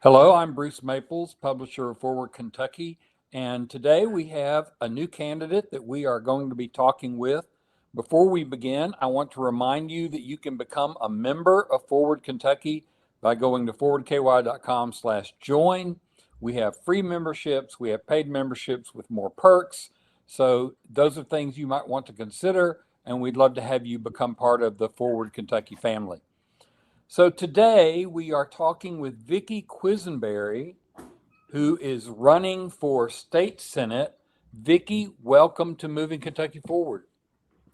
Hello, I'm Bruce Maples, publisher of Forward Kentucky, and today we have a new candidate that we are going to be talking with. Before we begin, I want to remind you that you can become a member of Forward Kentucky by going to forwardky.com/join. We have free memberships, we have paid memberships with more perks. So those are things you might want to consider, and we'd love to have you become part of the Forward Kentucky family. So today we are talking with Vicki Quisenberry, who is running for state senate. Vicki, welcome to Moving Kentucky Forward.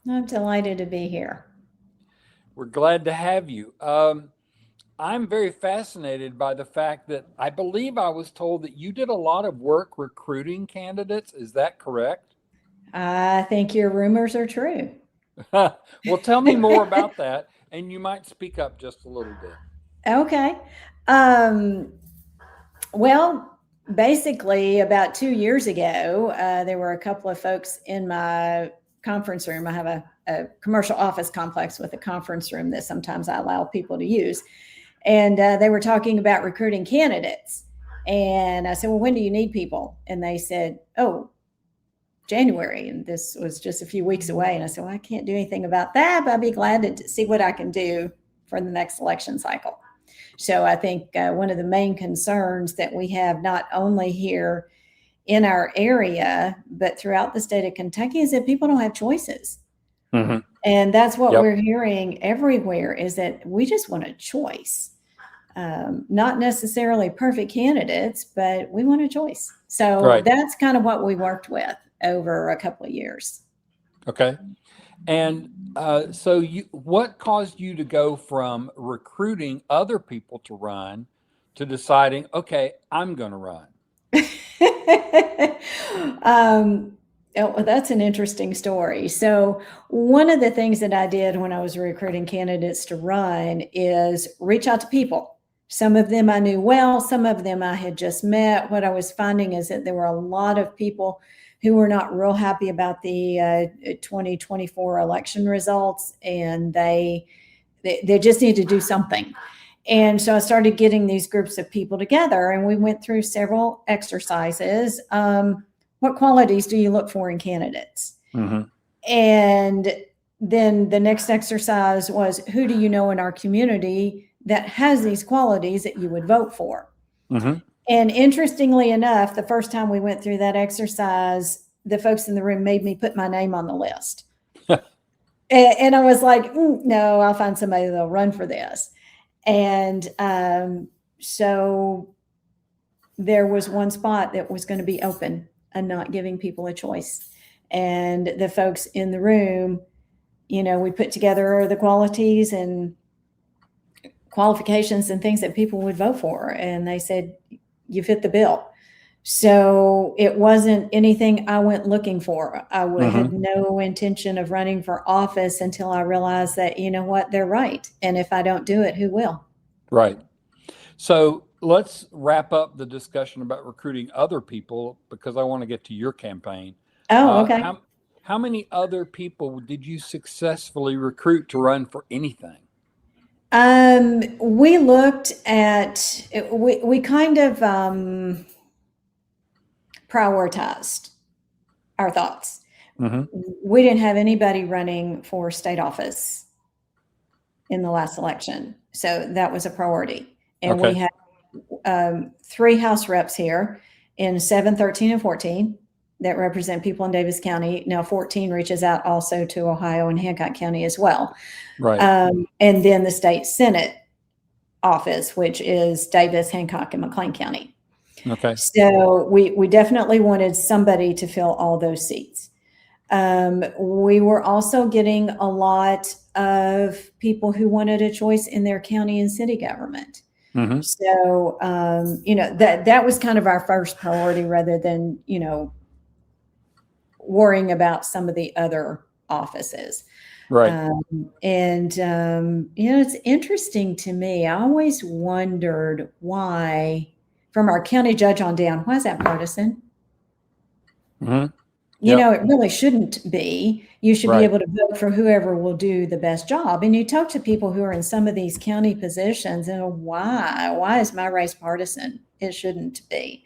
I'm delighted to be here. We're glad to have you. I'm very fascinated by the fact that I believe I was told that you did a lot of work recruiting candidates. Is that correct? I think your rumors are true. Well, tell me more about that, and you might speak up just a little bit. Okay. Well, basically, about 2 years ago, there were a couple of folks in my conference room. I have a commercial office complex with a conference room that sometimes I allow people to use. And they were talking about recruiting candidates. And I said, well, when do you need people? And they said, oh, January. And this was just a few weeks away. And I said, well, I can't do anything about that, but I'd be glad to see what I can do for the next election cycle. So I think one of the main concerns that we have, not only here in our area, but throughout the state of Kentucky, is that people don't have choices. Mm-hmm. And that's what we're hearing everywhere, is that we just want a choice. Not necessarily perfect candidates, but we want a choice. So that's kind of what we worked with over a couple of years. Okay. And so what caused you to go from recruiting other people to run to deciding, okay, I'm going to run? Oh, that's an interesting story. So one of the things that I did when I was recruiting candidates to run is reach out to people. Some of them I knew well, some of them I had just met. What I was finding is that there were a lot of people who were not real happy about the 2024 election results, and they just need to do something. And so I started getting these groups of people together, and we went through several exercises. What qualities do you look for in candidates? Mm-hmm. And then the next exercise was, who do you know in our community that has these qualities that you would vote for? Mm-hmm. And interestingly enough, the first time we went through that exercise, the folks in the room made me put my name on the list. And I was like, no, I'll find somebody that'll run for this. And so there was one spot that was going to be open and not giving people a choice. And the folks in the room, we put together the qualities and qualifications and things that people would vote for. And they said, you fit the bill. So it wasn't anything I went looking for. I had no intention of running for office until I realized that, they're right. And if I don't do it, who will? Right. So let's wrap up the discussion about recruiting other people, because I want to get to your campaign. Oh, okay. How many other people did you successfully recruit to run for anything? We looked at, we kind of prioritized our thoughts. Mm-hmm. We didn't have anybody running for state office in the last election. So that was a priority. And we had 3 House reps here in 7, 13, and 14 that represent people in Daviess County. Now 14 reaches out also to Ohio and Hancock County as well. Right. And then the state Senate office, which is Daviess, Hancock, and McLean County. Okay. So we definitely wanted somebody to fill all those seats. We were also getting a lot of people who wanted a choice in their county and city government. Mm-hmm. So, that was kind of our first priority, rather than, worrying about some of the other offices. Right. It's interesting to me. I always wondered why, from our county judge on down, why is that partisan? Mm-hmm. Yep. It really shouldn't be. You should be Right. able to vote for whoever will do the best job. And you talk to people who are in some of these county positions and why? Why is my race partisan? It shouldn't be.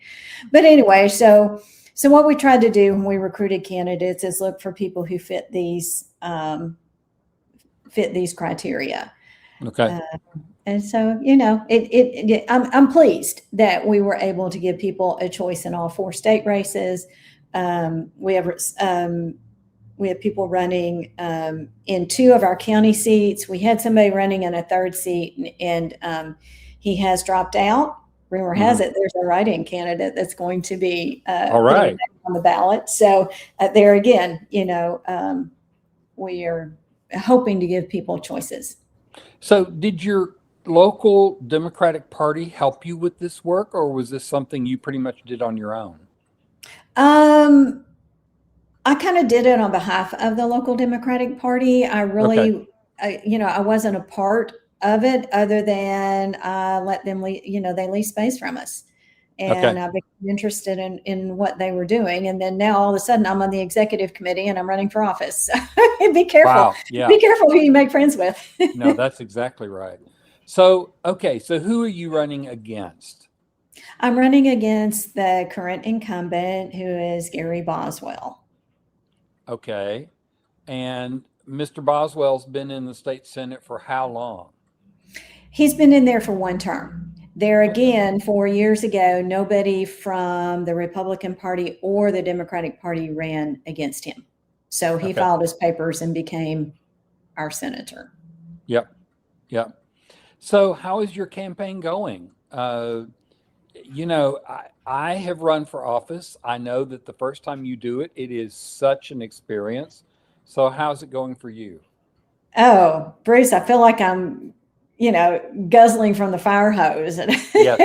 But anyway, so what we tried to do when we recruited candidates is look for people who fit these criteria. Okay. And so, I'm pleased that we were able to give people a choice in all 4 state races. We have people running in 2 of our county seats. We had somebody running in a 3rd seat, and he has dropped out. Rumor has it there's a write-in candidate that's going to be All putting right. it back on the ballot. So there again, we are hoping to give people choices. So did your local Democratic Party help you with this work, or was this something you pretty much did on your own? I kind of did it on behalf of the local Democratic Party. I Okay. really, I wasn't a part of it other than I let them, they lease space from us. Okay. And I became interested in what they were doing. And then now all of a sudden I'm on the executive committee and I'm running for office. So be careful. Wow. Yeah. Be careful who you make friends with. No, that's exactly right. So, okay. So who are you running against? I'm running against the current incumbent, who is Gary Boswell. Okay. And Mr. Boswell's been in the state Senate for how long? He's been in there for 1 term. There again, 4 years ago, nobody from the Republican Party or the Democratic Party ran against him. So he Okay. filed his papers and became our senator. Yep. Yep. So how is your campaign going? I have run for office. I know that the first time you do it, it is such an experience. So how's it going for you? Oh, Bruce, I feel like I'm, guzzling from the fire hose. Yes.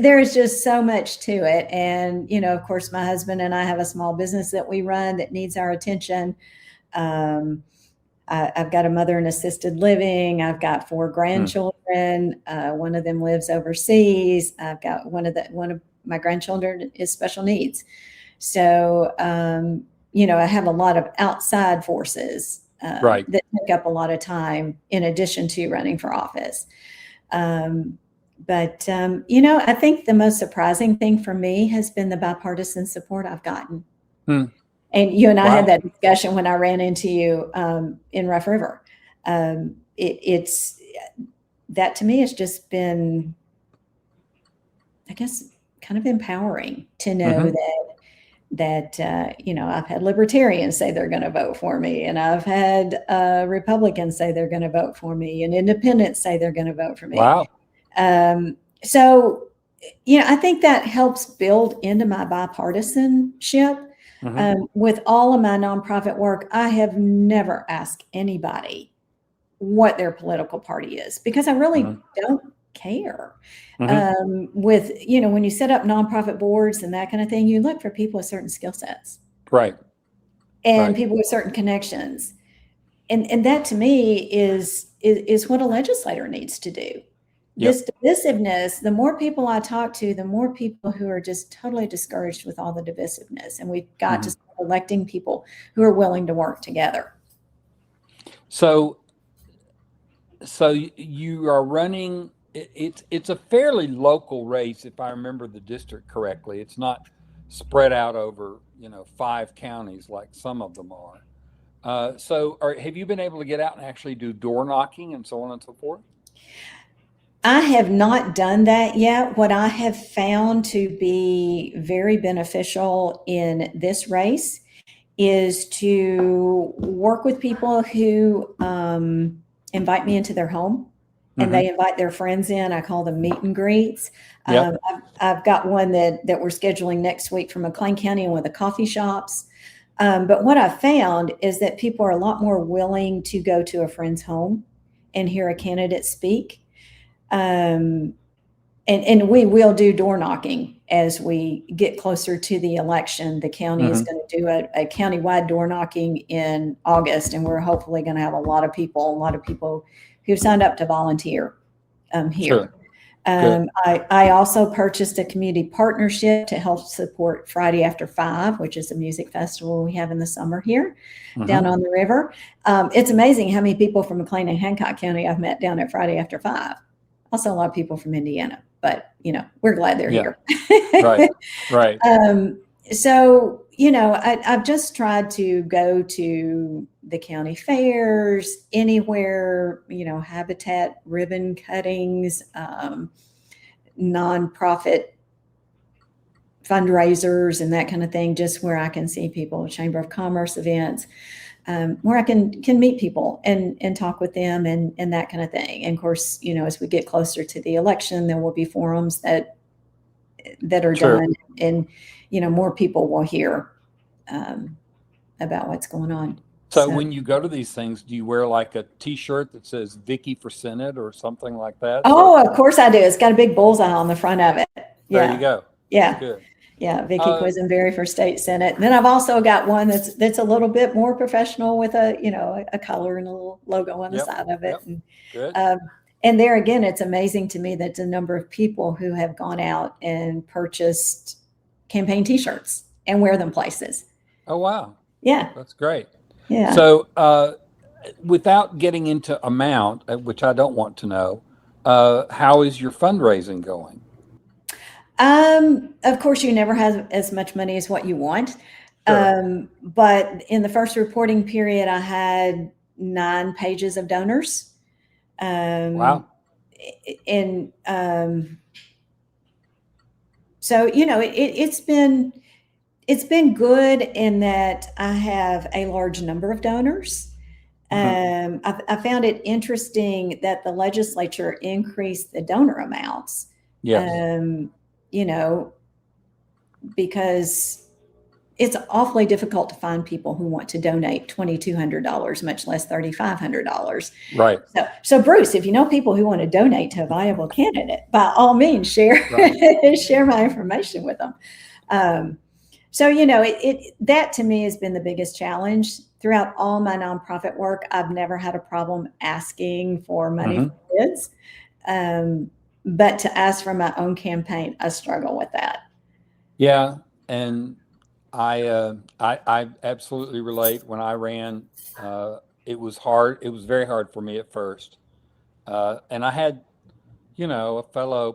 There's just so much to it. And, of course, my husband and I have a small business that we run that needs our attention. I've got a mother in assisted living. I've got 4 grandchildren. One of them lives overseas. I've got one of my grandchildren is special needs. So, I have a lot of outside forces Right. that take up a lot of time in addition to running for office. But I think the most surprising thing for me has been the bipartisan support I've gotten. Hmm. And you and I had Wow. that discussion when I ran into you in Rough River. It's that to me has just been, I guess, kind of empowering to know that I've had libertarians say they're going to vote for me, and I've had Republicans say they're going to vote for me, and independents say they're going to vote for me. Wow. So, I think that helps build into my bipartisanship. With all of my nonprofit work, I have never asked anybody what their political party is because I really don't care. When you set up nonprofit boards and that kind of thing, you look for people with certain skill sets Right. and Right. people with certain connections. And that to me is what a legislator needs to do. Yep. This divisiveness, the more people I talk to, the more people who are just totally discouraged with all the divisiveness. And we've got to start electing people who are willing to work together. So you are running, it's a fairly local race, if I remember the district correctly. It's not spread out over, 5 counties like some of them are. Have you been able to get out and actually do door knocking and so on and so forth? I have not done that yet. What I have found to be very beneficial in this race is to work with people who invite me into their home and they invite their friends in. I call them meet and greets. Yep. I've got one that we're scheduling next week from McLean County and one of the coffee shops. But what I've found is that people are a lot more willing to go to a friend's home and hear a candidate speak. And we will do door knocking as we get closer to the election. The county is going to do a countywide door knocking in August, and we're hopefully going to have a lot of people who've signed up to volunteer here. Sure. Good. I also purchased a community partnership to help support Friday After Five, which is a music festival we have in the summer here down Mhm. on the river. It's amazing how many people from McLean and Hancock County I've met down at Friday After Five. Also, a lot of people from Indiana, but we're glad they're Yeah. here. Right. Right. So, I've just tried to go to the county fairs, anywhere, habitat ribbon cuttings, nonprofit fundraisers and that kind of thing, just where I can see people, Chamber of Commerce events, where I can meet people and talk with them and that kind of thing. And of course, as we get closer to the election, there will be forums that are True. done, and more people will hear about what's going on. So when you go to these things, do you wear like a T-shirt that says "Vicki for Senate" or something like that? So Oh, of course I do. It's got a big bullseye on the front of it. there you Yeah, go. That's yeah, good. yeah. Vicki Quisenberry for state senate. And then I've also got one that's a little bit more professional with a color and a little logo on the Yep. side of it. Yep. And, Good. and there again, it's amazing to me that the number of people who have gone out and purchased campaign T-shirts and wear them places. Oh, wow. Yeah, That's great. yeah. So without getting into amount, which I don't want to know, how is your fundraising going? Of course, you never have as much money as what you want. Sure. But in the first reporting period, I had 9 pages of donors. Wow. And so, it's been good in that I have a large number of donors. Mhm. I found it interesting that the legislature increased the donor amounts. Yes. Um, because it's awfully difficult to find people who want to donate $2,200, much less $3,500. Right. So Bruce, if you know people who want to donate to a viable candidate, by all means, share Right. share my information with them. So that to me has been the biggest challenge throughout all my nonprofit work. I've never had a problem asking for money Mhm. for kids, but to ask for my own campaign, I struggle with that. Yeah, and I absolutely relate. When I ran, it was hard. It was very hard for me at first, and I had, a fellow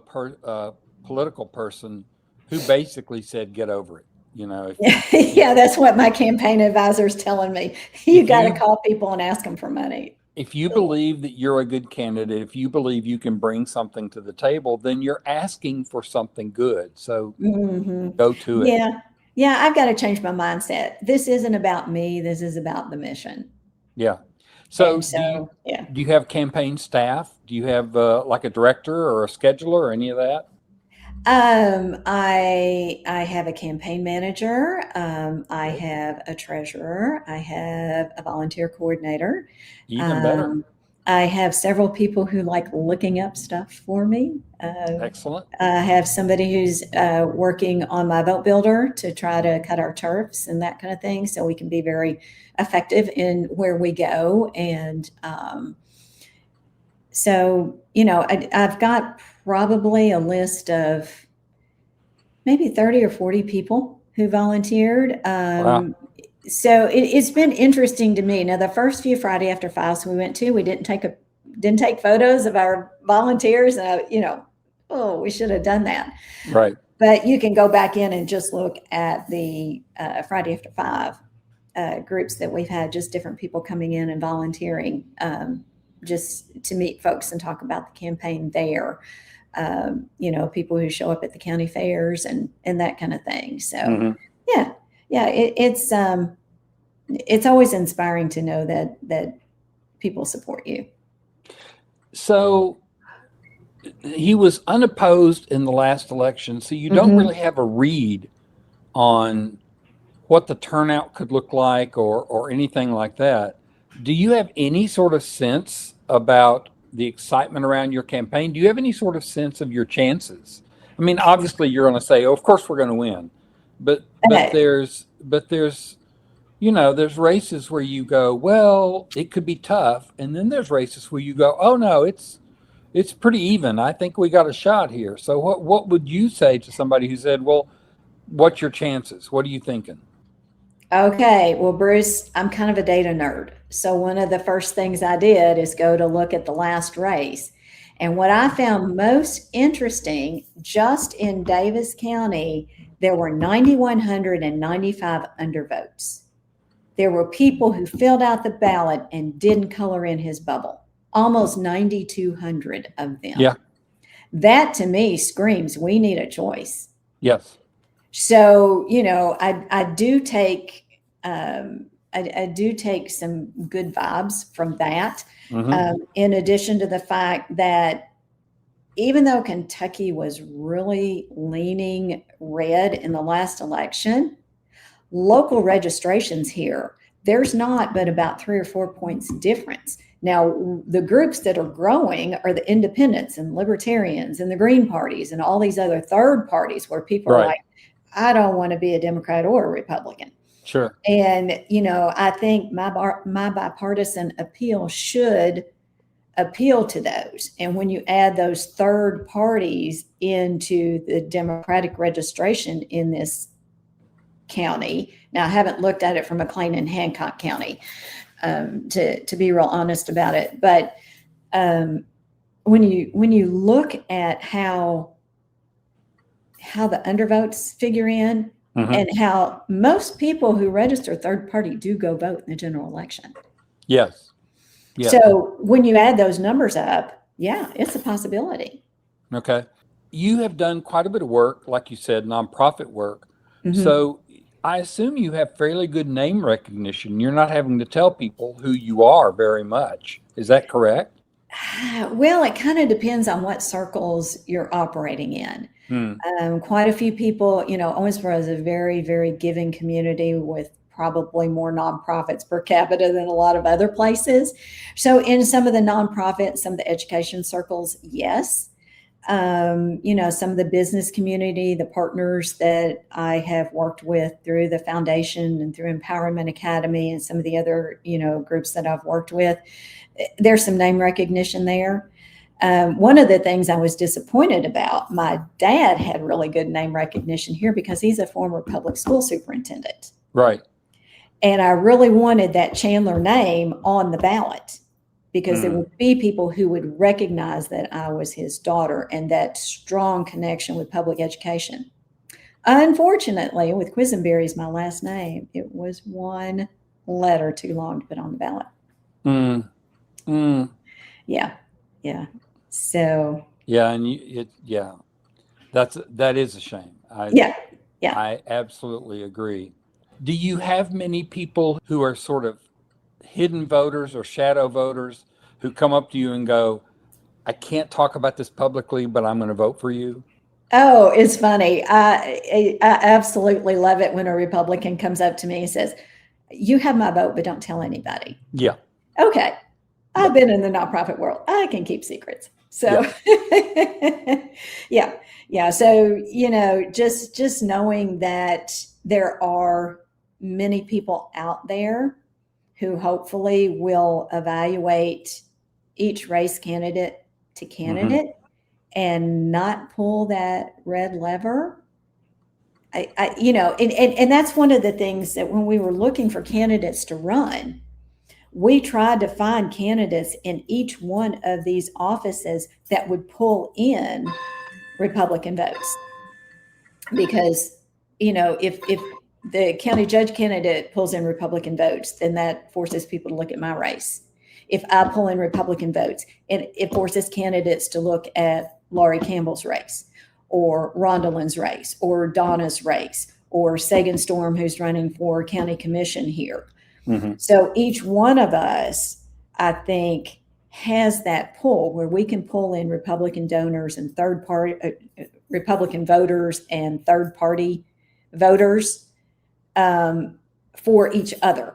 political person who basically said, "Get over it." Yeah, that's what my campaign advisor is telling me. You If got to you call people and ask them for money. if you believe that you're a good candidate, if you believe you can bring something to the table, then you're asking for something good. So Hmm. go to it. Yeah. Yeah, I've got to change my mindset. This isn't about me. This is about the mission. Yeah. So And so, yeah. do you have campaign staff? Do you have like a director or a scheduler or any of that? I have a campaign manager. I Good. have a treasurer. I have a volunteer coordinator. Even better. Um, I have several people who like looking up stuff for me. Excellent. I have somebody who's working on my vote builder to try to cut our turfs and that kind of thing, so we can be very effective in where we go. And so, I've got probably a list of maybe 30 or 40 people who volunteered. Wow. So it's been interesting to me. Now, the first few Friday After Fives we went to, we didn't take photos of our volunteers. Oh, we should have done that. Right. But you can go back in and just look at the Friday After Five groups that we've had, just different people coming in and volunteering, just to meet folks and talk about the campaign there. People who show up at the county fairs and that kind of thing. So, Hmm. yeah, it's always inspiring to know that people support you. So he was unopposed in the last election, so you don't Hmm. really have a read on what the turnout could look like or anything like that. Do you have any sort of sense about the excitement around your campaign? Do you have any sort of sense of your chances? I mean, obviously you're going to say, "Oh, of course we're going to win," but there's there's races where you go, "Well, it could be tough," and then there's races where you go, "Oh no, it's pretty even. I think we got a shot here. So what would you say to somebody who said, well, what's your chances? What are you thinking? Okay, well, Bruce, I'm kind of a data nerd. So one of the first things I did is go to look at the last race. And what I found most interesting, just in Daviess County, there were 9,195 undervotes. There were people who filled out the ballot and didn't color in his bubble, almost 9,200 of them. Yeah. That to me screams we need a choice. Yes. So, I do take I do take some good vibes from that. In addition to the fact that even though Kentucky was really leaning red in the last election, local registrations here, there's not but about 3 or 4 points difference. Now, the groups that are growing are the independents and libertarians and the Green parties and all these other third parties where people are like, I don't want to be a Democrat or a Republican. Sure. And, I think my bipartisan appeal should appeal to those. And when you add those third parties into the Democratic registration in this county, now I haven't looked at it from McLean and Hancock County, to be real honest about it. But when you look at how the undervotes figure in, and how most people who register third party do go vote in the general election. Yes. Yes. So when you add those numbers up, yeah, it's a possibility. Okay. You have done quite a bit of work, like you said, nonprofit work. So I assume you have fairly good name recognition. You're not having to tell people who you are very much. Is that correct? Well, it kind of depends on what circles you're operating in. Quite a few people, Owensboro is a very, very giving community with probably more nonprofits per capita than a lot of other places. So in some of the nonprofit, some of the education circles, yes. Some of the business community, the partners that I have worked with through the foundation and through Empowerment Academy and some of the other, groups that I've worked with, there's some name recognition there. One of the things I was disappointed about, my dad had really good name recognition here because he's a former public school superintendent. Right. And I really wanted that Chandler name on the ballot because there would be people who would recognize that I was his daughter and that strong connection with public education. Unfortunately, with Quisenberry's my last name, it was one letter too long to put on the ballot. Yeah. So. Yeah, and that is a shame. I absolutely agree. Do you have many people who are sort of hidden voters or shadow voters who come up to you and go, I can't talk about this publicly, but I'm going to vote for you? Oh, it's funny. I absolutely love it when a Republican comes up to me and says, you have my vote, but don't tell anybody. Yeah. Okay. I've been in the nonprofit world. I can keep secrets. So yeah. So, just knowing that there are many people out there who hopefully will evaluate each race candidate to candidate and not pull that red lever. And that's one of the things that when we were looking for candidates to run, we tried to find candidates in each one of these offices that would pull in Republican votes. Because, if the county judge candidate pulls in Republican votes, then that forces people to look at my race. If I pull in Republican votes, it forces candidates to look at Laurie Campbell's race or Rondalyn's race or Donna's race or Sagan Storm, who's running for county commission here. So each one of us, I think, has that pull where we can pull in Republican donors and third party Republican voters and third party voters for each other.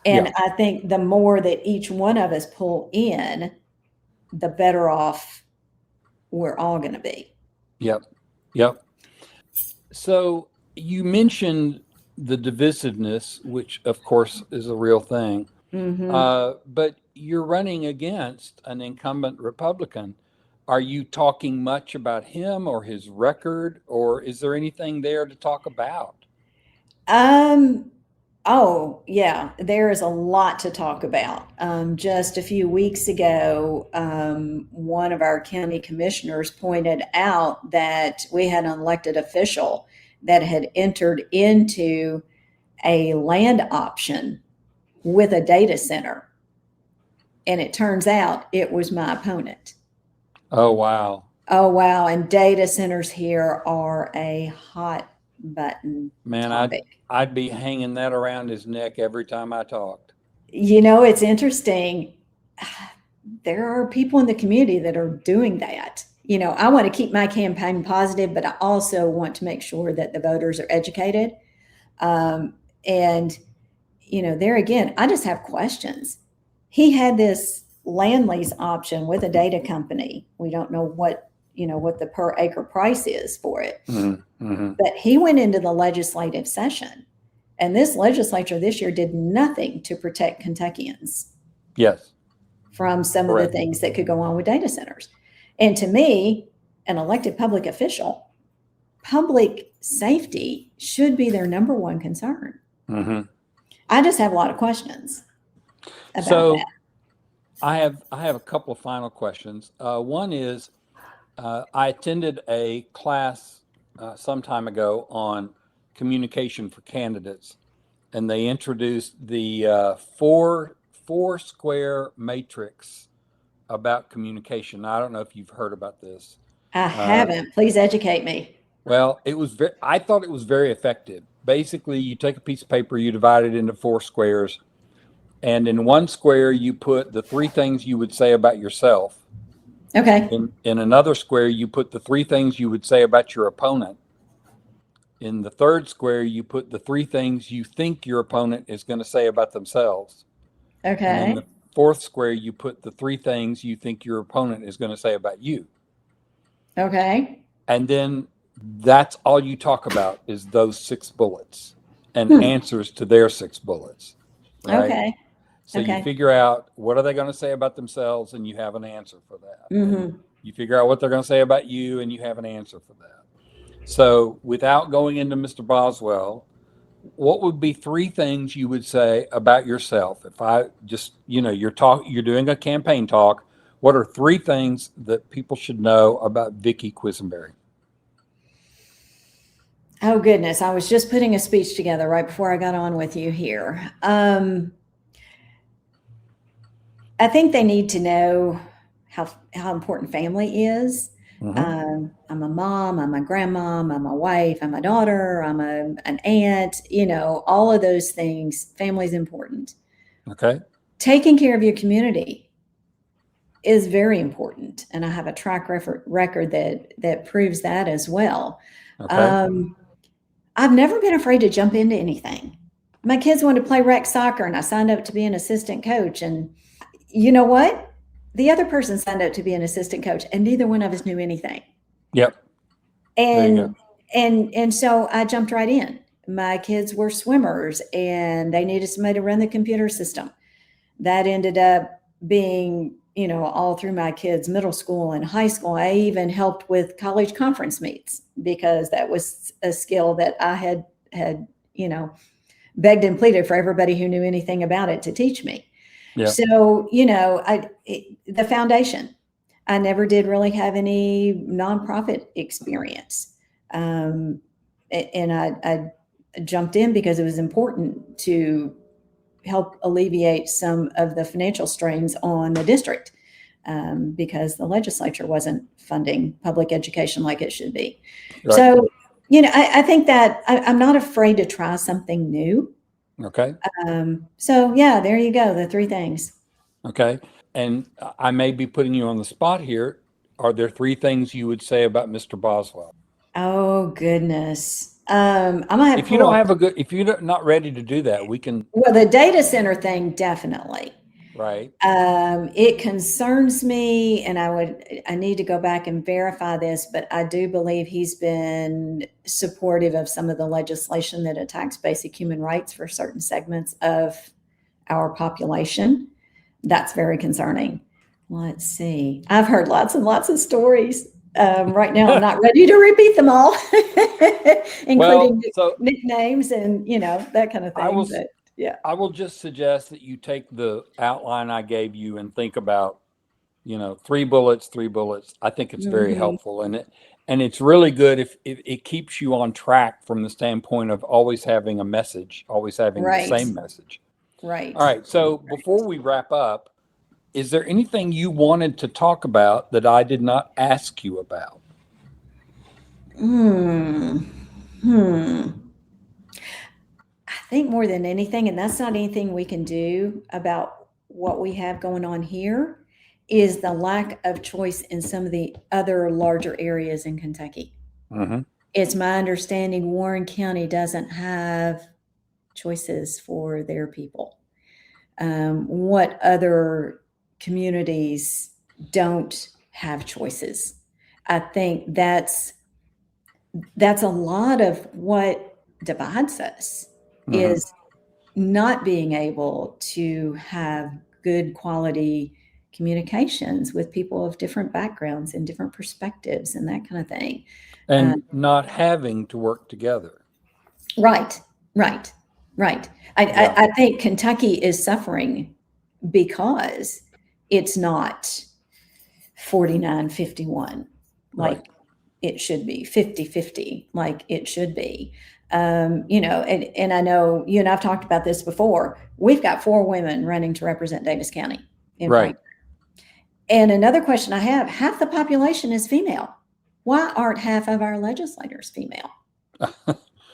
And I think the more that each one of us pull in, the better off we're all going to be. Yep. So you mentioned the divisiveness, which of course is a real thing. But you're running against an incumbent Republican. are you talking much about him or his record, or is there anything there to talk about? Um, oh, yeah, there is a lot to talk about. Just a few weeks ago, one of our county commissioners pointed out that we had an elected official that had entered into a land option with a data center. And it turns out it was my opponent. Oh, wow. Oh, wow. And data centers here are a hot button Man, topic. I'd be hanging that around his neck every time I talked. You know, it's interesting. There are people in the community that are doing that. You know, I want to keep my campaign positive, but I also want to make sure that the voters are educated. And, you know, there again, I just have questions. He had this land lease option with a data company. We don't know what, you know, what the per acre price is for it. Mm-hmm. But he went into the legislative session, and this legislature this year did nothing to protect Kentuckians Yes. from some of the things that could go on with data centers. And to me, an elected public official, public safety should be their number one concern. Mm-hmm. I just have a lot of questions about So that. I have a couple of final questions. One is I attended a class some time ago on communication for candidates, and they introduced the four square matrix about communication. Now, I don't know if you've heard about this. I haven't. Please educate me. Well, I thought it was very effective. Basically, you take a piece of paper, you divide it into 4 squares, and in one square you put the 3 things you would say about yourself. Okay. In another square, you put the 3 things you would say about your opponent. In the third square, you put the 3 things you think your opponent is going to say about themselves. Okay. And in the fourth square, you put the 3 things you think your opponent is going to say about you. Okay. And then that's all you talk about is those 6 bullets and answers to their 6 bullets. Right? Okay. So Okay. you figure out what are they going to say about themselves, and you have an answer for that. Mm-hmm. You figure out what they're going to say about you, and you have an answer for that. So without going into Mr. Boswell, what would be 3 things you would say about yourself? If I just, you're doing a campaign talk. What are 3 things that people should know about Vicki Quisenberry? Oh, goodness. I was just putting a speech together right before I got on with you here. I think they need to know how important family is. Mm-hmm. I'm a mom, I'm a grandmom, I'm a wife, I'm a daughter, I'm an aunt, all of those things. Family is important. Okay. Taking care of your community is very important. And I have a track record that proves that as well. Okay. I've never been afraid to jump into anything. My kids wanted to play rec soccer, and I signed up to be an assistant coach. And you know what? The other person signed up to be an assistant coach, and neither one of us knew anything. Yep. And so I jumped right in. My kids were swimmers, and they needed somebody to run the computer system. That ended up being, all through my kids' middle school and high school. I even helped with college conference meets because that was a skill that I had begged and pleaded for everybody who knew anything about it to teach me. Yep. So, the foundation, I never did really have any nonprofit experience. And I jumped in because it was important to help alleviate some of the financial strains on the district because the legislature wasn't funding public education like it should be. Right. So, I think that I'm not afraid to try something new. Okay. So yeah, there you go. The 3 things. Okay. And I may be putting you on the spot here. Are there 3 things you would say about Mr. Boswell? Oh, goodness. I'm gonna have if you're not ready to do that, we can. Well, the data center thing, definitely. Right. It concerns me, and I need to go back and verify this, but I do believe he's been supportive of some of the legislation that attacks basic human rights for certain segments of our population. That's very concerning. Let's see. I've heard lots and lots of stories. Right now, I'm not ready to repeat them all, including so nicknames and that kind of I thing. will But yeah. I will just suggest that you take the outline I gave you and think about, three bullets, three bullets. I think it's very Hmm. helpful, and it's really good if it keeps you on track from the standpoint of always having a message, always having the Right. same message. Right. All right. So before we wrap up, is there anything you wanted to talk about that I did not ask you about? Hmm. Hmm. I think more than anything, and that's not anything we can do about what we have going on here, is the lack of choice in some of the other larger areas in Kentucky. Mm-hmm. It's my understanding Warren County doesn't have choices for their people. What other communities don't have choices? I think that's a lot of what divides us Mm-hmm. is not being able to have good quality communications with people of different backgrounds and different perspectives and that kind of thing. Uh, And not having to work together. right, right, right. I, Yeah. I, I think Kentucky is suffering because it's not 49-51 Right. like it should be, 50-50 like it should be. And I know you and I've talked about this before. We've got 4 women running to represent Daviess County in Right. Franklin. And another question I have, half the population is female. Why aren't half of our legislators female?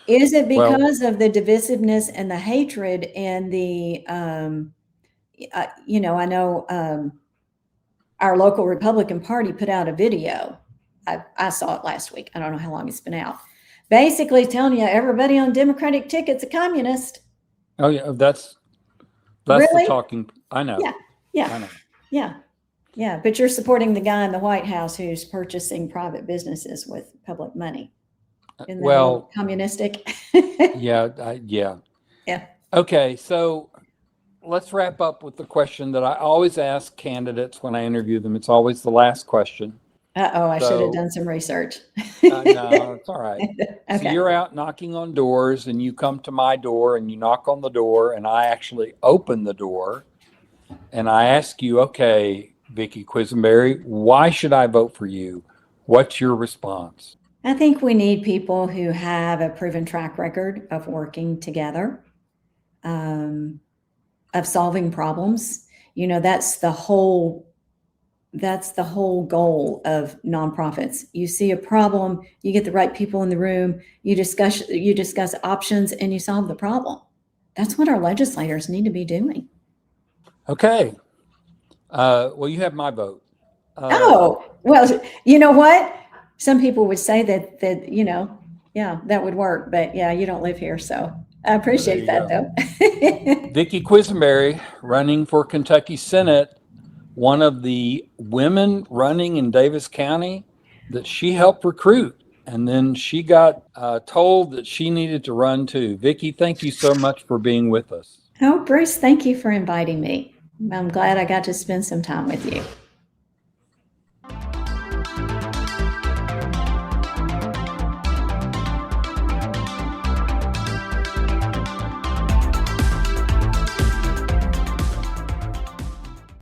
Is it Well, because of the divisiveness and the hatred and the, I know our local Republican Party put out a video. I saw it last week. I don't know how long it's been out. Basically telling you everybody on Democratic ticket's a communist. oh yeah, that's the Really? talking. I know. Yeah, yeah, I know. yeah, yeah. But you're supporting the guy in the White House who's purchasing private businesses with public money. Isn't that a little Well, communistic? yeah, yeah. Yeah. Okay, so let's wrap up with the question that I always ask candidates when I interview them. It's always the last question. Uh-oh, I should have So, done some research. no, it's all right. So Okay. you're out knocking on doors, and you come to my door, and you knock on the door, and I actually open the door, and I ask you, okay, Vicki Quisenberry, why should I vote for you? What's your response? I think we need people who have a proven track record of working together, um, of solving problems. That's the whole goal of nonprofits. You see a problem, you get the right people in the room, you discuss options, and you solve the problem. That's what our legislators need to be doing. Okay. Well, you have my vote. Oh, well, you know what? Some people would say that yeah, that would work, but yeah, you don't live here, so I Well, there appreciate you that go. though. Vicki Quisenberry running for Kentucky Senate, one of the women running in Daviess County that she helped recruit. And then she got told that she needed to run too. Vicki, thank you so much for being with us. Oh, Bruce, thank you for inviting me. I'm glad I got to spend some time with you.